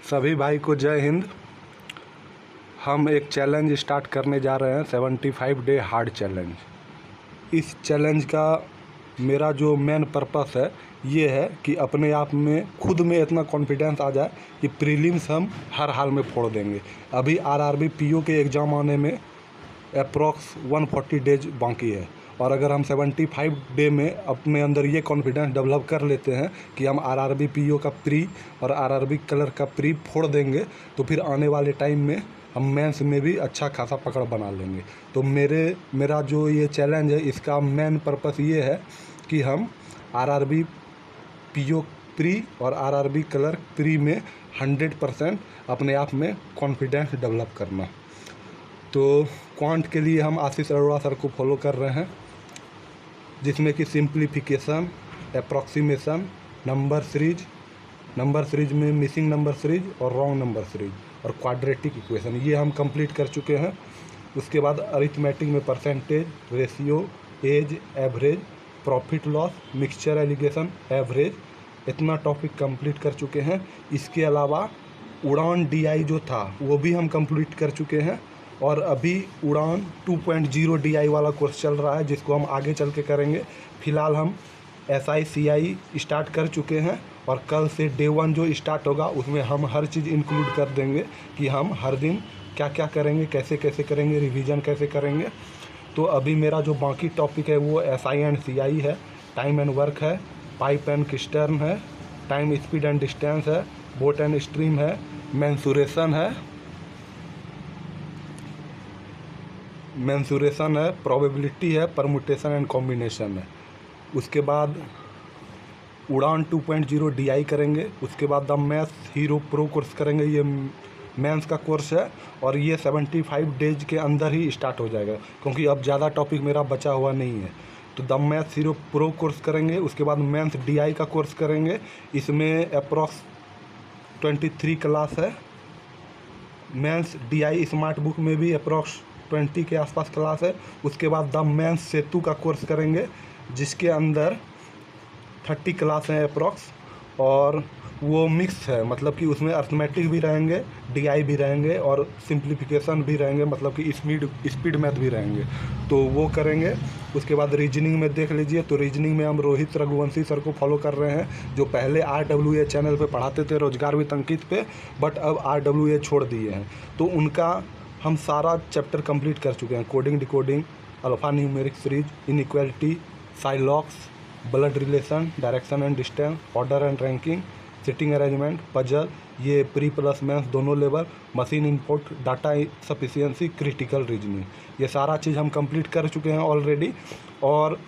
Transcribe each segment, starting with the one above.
सभी भाई को जय हिंद। हम एक चैलेंज स्टार्ट करने जा रहे हैं 75 डे हार्ड चैलेंज। इस चैलेंज का मेरा जो मेन पर्पस है ये है कि अपने आप में खुद में इतना कॉन्फिडेंस आ जाए कि प्रीलिम्स हम हर हाल में फोड़ देंगे। अभी आरआरबी पीओ के एग्ज़ाम आने में अप्रॉक्स 140 डेज बाकी है, और अगर हम 75 डे में अपने अंदर ये कॉन्फिडेंस डेवलप कर लेते हैं कि हम आरआरबी पीओ का प्री और आरआरबी कलर का प्री फोड़ देंगे, तो फिर आने वाले टाइम में हम मेंस में भी अच्छा खासा पकड़ बना लेंगे। तो मेरा जो ये चैलेंज है इसका मेन पर्पस ये है कि हम आरआरबी पीओ प्री और आरआरबी कलर प्री में 100% अपने आप में कॉन्फिडेंस डेवलप करना। तो क्वांट के लिए हम आशीष अरोड़ा सर को फॉलो कर रहे हैं, जिसमें कि सिंप्लीफिकेशन, अप्रॉक्सीमेशन, नंबर सीरीज में मिसिंग नंबर सीरीज और रॉन्ग नंबर सीरीज और क्वाड्रेटिक इक्वेशन ये हम कंप्लीट कर चुके हैं। उसके बाद अरिथमेटिक में percentage, ratio, age, average, profit loss, mixture alligation, average, इतना टॉपिक कंप्लीट कर चुके हैं। इसके अलावा उड़ान डीआई जो था वो भी हम कंप्लीट कर चुके हैं, और अभी उड़ान 2.0 डीआई वाला कोर्स चल रहा है जिसको हम आगे चल के करेंगे। फ़िलहाल हम SICI स्टार्ट कर चुके हैं, और कल से डे 1 जो स्टार्ट होगा उसमें हम हर चीज़ इंक्लूड कर देंगे कि हम हर दिन क्या क्या करेंगे, कैसे कैसे करेंगे, रिवीजन कैसे करेंगे। तो अभी मेरा जो बाकी टॉपिक है वो SI एंड CI है, टाइम एंड वर्क है, पाइप एंड किस्टर्न है, टाइम स्पीड एंड डिस्टेंस है, बोट एंड स्ट्रीम है, मेंसुरेशन है, प्रोबेबिलिटी है, परमुटेशन एंड कॉम्बिनेशन है। उसके बाद उड़ान 2.0 डीआई करेंगे। उसके बाद the math hero pro course करेंगे, ये मेंस का कोर्स है, और ये 75 डेज के अंदर ही स्टार्ट हो जाएगा क्योंकि अब ज़्यादा टॉपिक मेरा बचा हुआ नहीं है। तो the math hero pro course करेंगे। उसके बाद मेंस डीआई का कोर्स करेंगे, इसमें अप्रॉक्स 23 क्लास है। मेंस डीआई स्मार्ट बुक में भी अप्रॉक्स 20 के आसपास क्लास है। उसके बाद द मेंस सेतु का कोर्स करेंगे जिसके अंदर 30 क्लास हैं अप्रॉक्स, और वो मिक्स है, मतलब कि उसमें अर्थमेटिक भी रहेंगे, डीआई भी रहेंगे और सिंप्लीफिकेशन भी रहेंगे, मतलब कि स्पीड मैथ भी रहेंगे, तो वो करेंगे। उसके बाद रीजनिंग में देख लीजिए, तो रीजनिंग में हम रोहित रघुवंशी सर को फॉलो कर रहे हैं जो पहले RWA चैनल पे पढ़ाते थे रोजगार विद अंकित पे, बट अब RWA छोड़ दिए हैं। तो उनका हम सारा चैप्टर कंप्लीट कर चुके हैं, coding, decoding, alpha numeric series, inequality, syllogism, blood relation, direction and distance, order and ranking, sitting arrangement, puzzle, ये प्री प्लस मेंस दोनों level, machine input, data sufficiency, critical reasoning, ये सारा चीज़ हम कंप्लीट कर चुके हैं ऑलरेडी। और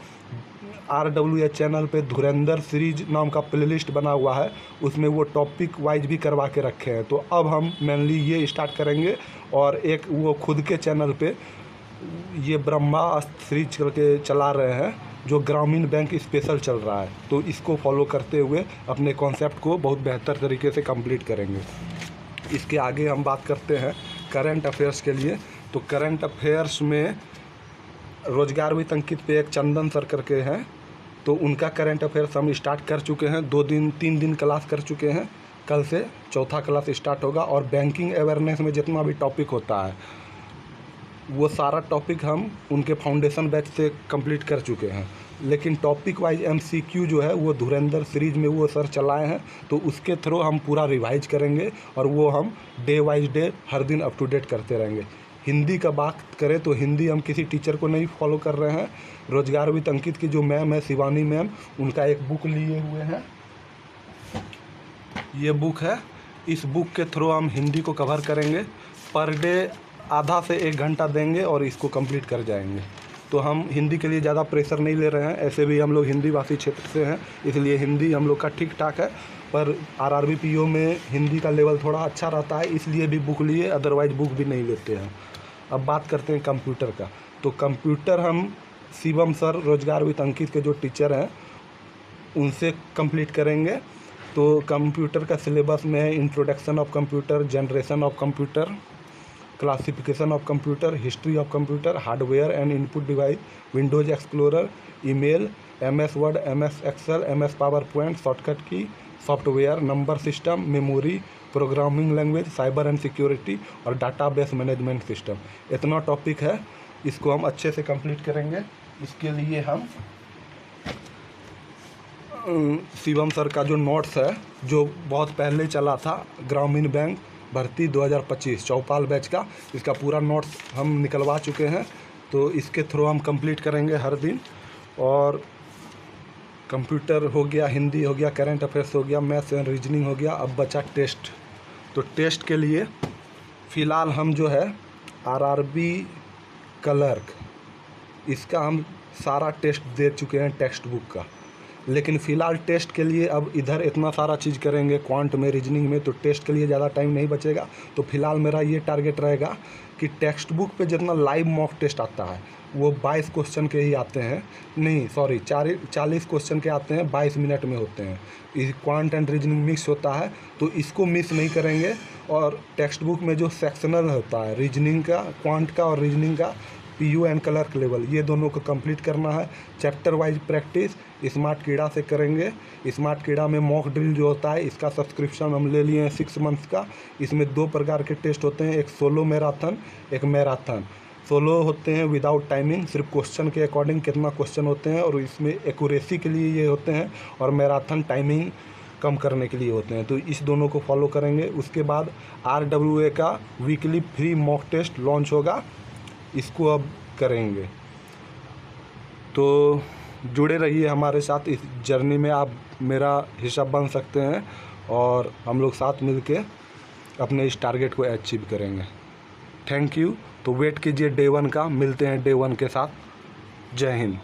RWA चैनल पे धुरंधर सीरीज नाम का प्लेलिस्ट बना हुआ है, उसमें वो टॉपिक वाइज भी करवा के रखे हैं। तो अब हम मेनली ये स्टार्ट करेंगे, और एक वो खुद के चैनल पे ये ब्रह्मास्त्र सीरीज करके चला रहे हैं जो ग्रामीण बैंक स्पेशल चल रहा है, तो इसको फॉलो करते हुए अपने कॉन्सेप्ट को बहुत बेहतर तरीके से कंप्लीट करेंगे। इसके आगे हम बात करते हैं करंट अफेयर्स के लिए। तो करंट अफेयर्स में रोजगार विद अंकित पे एक चंदन सर करके हैं, तो उनका करंट अफेयर्स हम स्टार्ट कर चुके हैं, 3 दिन क्लास कर चुके हैं। कल से चौथा क्लास स्टार्ट होगा, और बैंकिंग अवेयरनेस में जितना भी टॉपिक होता है वो सारा टॉपिक हम उनके फाउंडेशन बैच से कंप्लीट कर चुके हैं। लेकिन टॉपिक वाइज MCQ जो है वो धुरंधर सीरीज में वो सर चलाए हैं, तो उसके थ्रू हम पूरा रिवाइज करेंगे, और वो हम डे वाइज डे हर दिन अप टू डेट करते रहेंगे। हिंदी का बात करें तो हिंदी हम किसी टीचर को नहीं फॉलो कर रहे हैं। रोजगार विद अंकित की जो मैम है शिवानी मैम, उनका एक बुक लिए हुए हैं, ये बुक है, इस बुक के थ्रू हम हिंदी को कवर करेंगे। पर डे आधा से 1 घंटा देंगे और इसको कंप्लीट कर जाएंगे। तो हम हिंदी के लिए ज़्यादा प्रेशर नहीं ले रहे हैं, ऐसे भी हम लोग हिंदी भाषी क्षेत्र से हैं, इसलिए हिंदी हम लोग का ठीक ठाक है। पर RRB PO में हिंदी का लेवल थोड़ा अच्छा रहता है, इसलिए भी बुक लिए, अदरवाइज बुक भी नहीं लेते हैं। अब बात करते हैं कंप्यूटर का। तो कंप्यूटर हम शिवम सर रोजगार विद अंकित के जो टीचर हैं उनसे कंप्लीट करेंगे। तो कंप्यूटर का सिलेबस में है introduction of computer, generation of computer, classification of computer, history of computer, hardware and input device, Windows Explorer, email, MS Word, MS Excel, MS PowerPoint, shortcut key, software, number system, memory, programming language, cyber and security और database management system. इतना topic है, इसको हम अच्छे से complete करेंगे। इसके लिए हम शिवम सर का जो नोट्स है, जो बहुत पहले चला था, ग्रामीण बैंक भर्ती 2025 चौपाल बैच का, इसका पूरा नोट्स हम निकलवा चुके हैं। तो इसके थ्रू हम कंप्लीट करेंगे हर दिन। और कंप्यूटर हो गया, हिंदी हो गया, करंट अफेयर्स हो गया, मैथ्स एंड रीजनिंग हो गया। अब बचा टेस्ट। तो टेस्ट के लिए फ़िलहाल हम जो है आरआरबी क्लर्क, इसका हम सारा टेस्ट दे चुके हैं टेक्स्ट बुक का। लेकिन फ़िलहाल टेस्ट के लिए अब इधर इतना सारा चीज़ करेंगे क्वांट में, रीजनिंग में, तो टेस्ट के लिए ज़्यादा टाइम नहीं बचेगा। तो फ़िलहाल मेरा ये टारगेट रहेगा कि टेक्स्ट बुक पे जितना लाइव मॉक टेस्ट आता है वो 22 क्वेश्चन के ही आते हैं, नहीं सॉरी 40 क्वेश्चन के आते हैं, 22 मिनट में होते हैं। इस क्वांट एंड रीजनिंग मिक्स होता है, तो इसको मिस नहीं करेंगे। और टेक्स्ट बुक में जो सेक्शनल होता है रीजनिंग का, क्वांट का और रीजनिंग का, पीयू एंड क्लर्क लेवल, ये दोनों को कंप्लीट करना है। चैप्टर वाइज प्रैक्टिस स्मार्ट कीड़ा से करेंगे। स्मार्ट कीड़ा में मॉक ड्रिल जो होता है, इसका सब्सक्रिप्शन हम ले लिए हैं 6 मंथ्स का। इसमें 2 प्रकार के टेस्ट होते हैं, एक सोलो मैराथन, एक मैराथन। सोलो होते हैं विदाउट टाइमिंग, सिर्फ क्वेश्चन के अकॉर्डिंग कितना क्वेश्चन होते हैं, और इसमें एक्यूरेसी के लिए ये होते हैं। और मैराथन टाइमिंग कम करने के लिए होते हैं। तो इस दोनों को फॉलो करेंगे। उसके बाद RWA का weekly free mock test launch होगा, इसको अब करेंगे। तो जुड़े रहिए हमारे साथ, इस जर्नी में आप मेरा हिस्सा बन सकते हैं और हम लोग साथ मिलके अपने इस टारगेट को अचीव करेंगे। Thank you. तो वेट कीजिए डे 1 का, मिलते हैं डे 1 के साथ। जय हिंद।